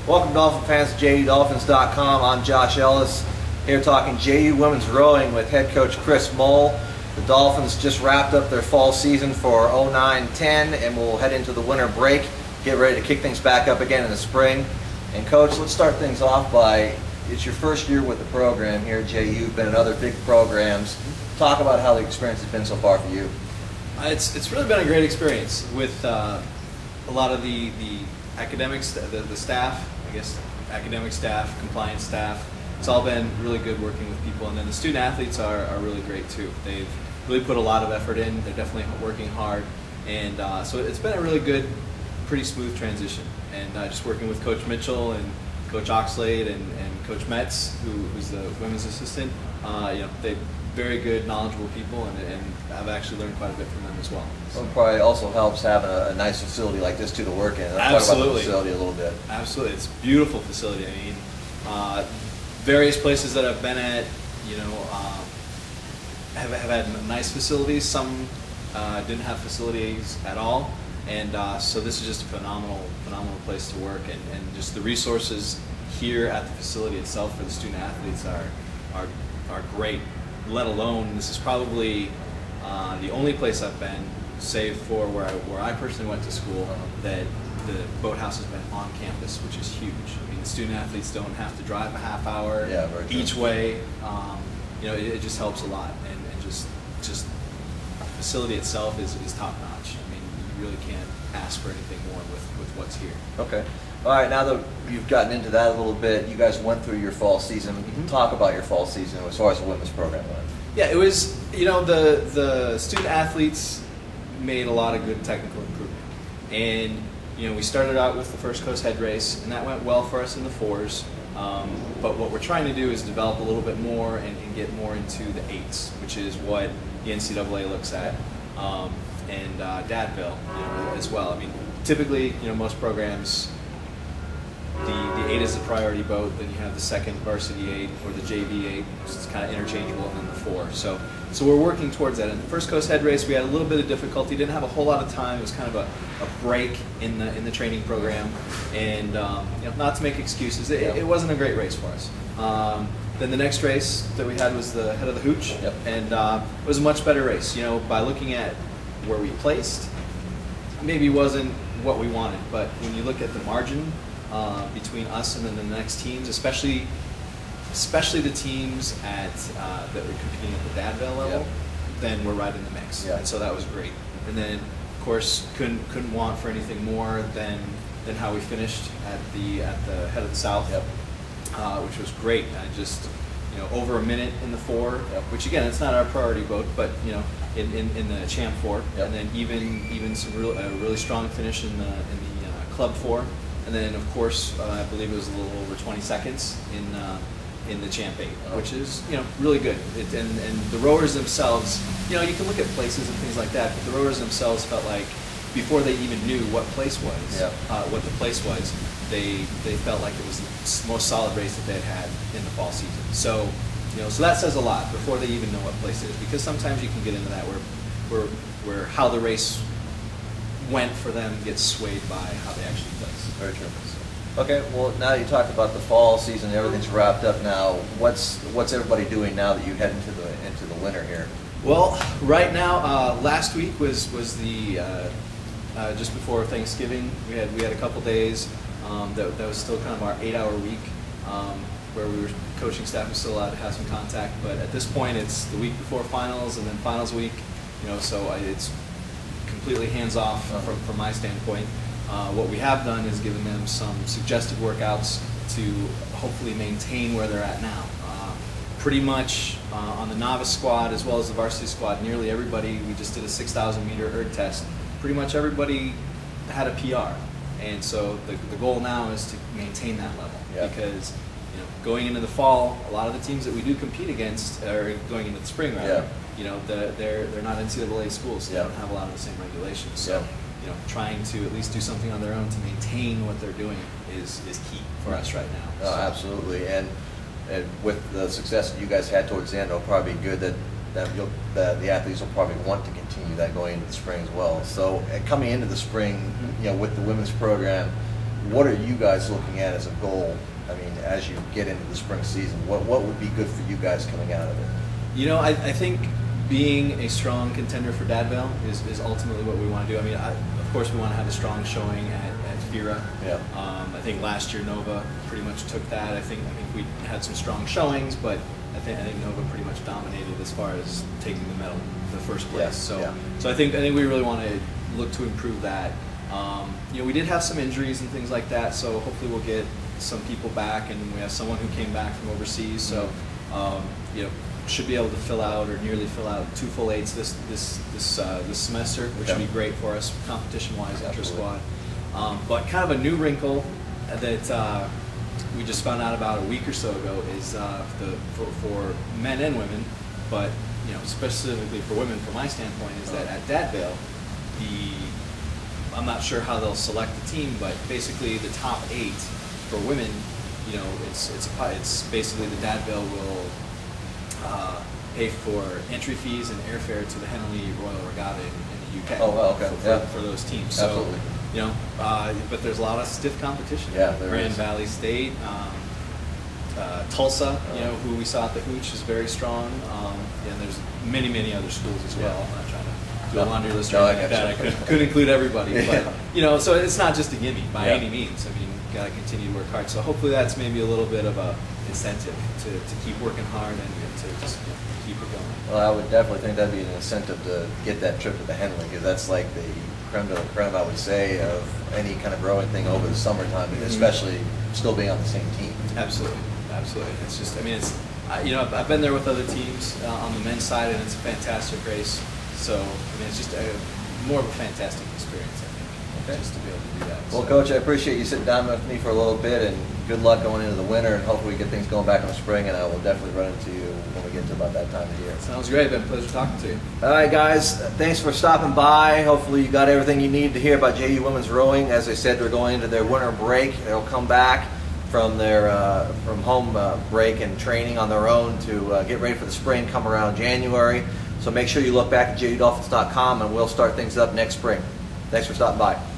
Welcome Dolphin fans to JUDolphins.com. I'm Josh Ellis, here talking JU Women's Rowing with head coach Kris Muhl. The Dolphins just wrapped up their fall season for 09-10 and will head into the winter break, get ready to kick things back up again in the spring. And coach, let's start things off by, it's your first year with the program here at JU. You've been in other big programs. Talk about how the experience has been so far for you. It's really been a great experience with a lot of the academics, the staff, I guess, academic staff, compliance staff. It's all been really good working with people, and then the student athletes are really great too. They've really put a lot of effort in. They're definitely working hard, and so it's been a really good, pretty smooth transition. And just working with Coach Mitchell and Coach Oxlade and Coach Metz, who's the women's assistant. They're very good, knowledgeable people, and I've actually learned quite a bit from them as well. So it probably also helps having a nice facility like this too to work in. Let's talk about the facility a little bit. Absolutely, it's a beautiful facility. I mean, various places that I've been at, have had nice facilities. Some didn't have facilities at all, and so this is just a phenomenal place to work, and just the resources here at the facility itself for the student athletes are great. Let alone, this is probably the only place I've been, save for where I personally went to school, that the boathouse has been on campus, which is huge. I mean, the student athletes don't have to drive a half hour each way. It just helps a lot, and just the facility itself is top notch. I mean, you really can't ask for anything more with what's here. Okay. All right, now that you've gotten into that a little bit, you guys went through your fall season. Talk about your fall season as far as the women's program went. Yeah, it was, the student athletes made a lot of good technical improvement. And, we started out with the First Coast head race, and that went well for us in the fours. But what we're trying to do is develop a little bit more and get more into the eights, which is what the NCAA looks at, and Dadville, as well. I mean, typically, most programs, the 8 is the priority boat, then you have the second varsity 8 or the JV 8, which is kind of interchangeable, and then the 4. So we're working towards that. In the First Coast head race, we had a little bit of difficulty. Didn't have a whole lot of time. It was kind of a break in the training program, and not to make excuses, it wasn't a great race for us. Then the next race that we had was the head of the hooch, and it was a much better race. By looking at where we placed, maybe wasn't what we wanted, but when you look at the margin between us and then the next teams, especially the teams that were competing at the Dadville level, then we're right in the mix, and so that was great. And then, of course, couldn't want for anything more than how we finished at the head of the South, which was great. I just over a minute in the 4, which again, it's not our priority boat, but in the Champ 4, and then even some really strong finish in the Club 4. And then, of course, I believe it was a little over 20 seconds in the Champ 8, which is really good. And the rowers themselves, you can look at places and things like that, but the rowers themselves felt like before they even knew what place was, what the place was, they felt like it was the most solid race that they had in the fall season. So so that says a lot before they even know what place it is, because sometimes you can get into that where how the race went for them gets swayed by how they actually place. Very true. Okay, well, now that you talked about the fall season, everything's wrapped up now. What's everybody doing now that you head into the winter here? Well, right now, last week was the just before Thanksgiving. We had a couple days that was still kind of our 8-hour week, where we were coaching staff was still allowed to have some contact. But at this point, it's the week before finals and then finals week. So it's completely hands off from my standpoint. What we have done is given them some suggested workouts to hopefully maintain where they're at now. Pretty much on the novice squad as well as the varsity squad, nearly everybody, we just did a 6,000 meter erg test. Pretty much everybody had a PR. And so the goal now is to maintain that level, because going into the fall, a lot of the teams that we do compete against, or going into the spring rather, they're not NCAA schools, so they don't have a lot of the same regulations. So trying to at least do something on their own to maintain what they're doing is key for us right now. Oh, absolutely. And with the success that you guys had towards the end, it'll probably be good that the athletes will probably want to continue that going into the spring as well. So coming into the spring, with the women's program, what are you guys looking at as a goal? I mean, as you get into the spring season, what would be good for you guys coming out of it? You know, I think being a strong contender for Dadville is ultimately what we want to do. I mean, of course, we want to have a strong showing at FIRA. Yeah. I think last year Nova pretty much took that. I think we had some strong showings, but I think Nova pretty much dominated as far as taking the medal, the first place. Yeah. So I think we really want to look to improve that. You know, we did have some injuries and things like that, so hopefully we'll get some people back, and we have someone who came back from overseas. So you know, should be able to fill out or nearly fill out 2 full 8s this semester, which would be great for us competition-wise, intra-squad. But kind of a new wrinkle that we just found out about a week or so ago is for men and women, but you know, specifically for women, from my standpoint, is that at Dadville, I'm not sure how they'll select the team, but basically the top 8 for women, you know, it's basically the Dadville will pay for entry fees and airfare to the Henley Royal Regatta in the UK. Oh, well, okay. For those teams. Absolutely. So, you know, but there's a lot of stiff competition. Yeah, there Grand is. Valley State, Tulsa, you know, who we saw at the Hooch is very strong. And there's many other schools as well. I'm not trying to do a laundry list or anything like that. I could include everybody, but you know, so it's not just a gimme by any means. I mean, you got to continue to work hard. So hopefully that's maybe a little bit of a incentive to keep working hard and to just keep it going. Well, I would definitely think that'd be an incentive to get that trip to the Henley, because that's like the creme de la creme, I would say, of any kind of rowing thing over the summertime, especially still being on the same team. Absolutely. It's just, I mean, you know, I've been there with other teams on the men's side, and it's a fantastic race. So, I mean, it's just more of a fantastic experience, I think, just to be able to do that. Well, Coach, I appreciate you sitting down with me for a little bit, and good luck going into the winter, and hopefully we get things going back in the spring, and I will definitely run into you when we get to about that time of year. Sounds great. Been a pleasure talking to you. All right, guys, thanks for stopping by. Hopefully you got everything you need to hear about JU Women's Rowing. As I said, they're going into their winter break. They'll come back from their from home break and training on their own to get ready for the spring come around January. So make sure you look back at JUDolphins.com, and we'll start things up next spring. Thanks for stopping by.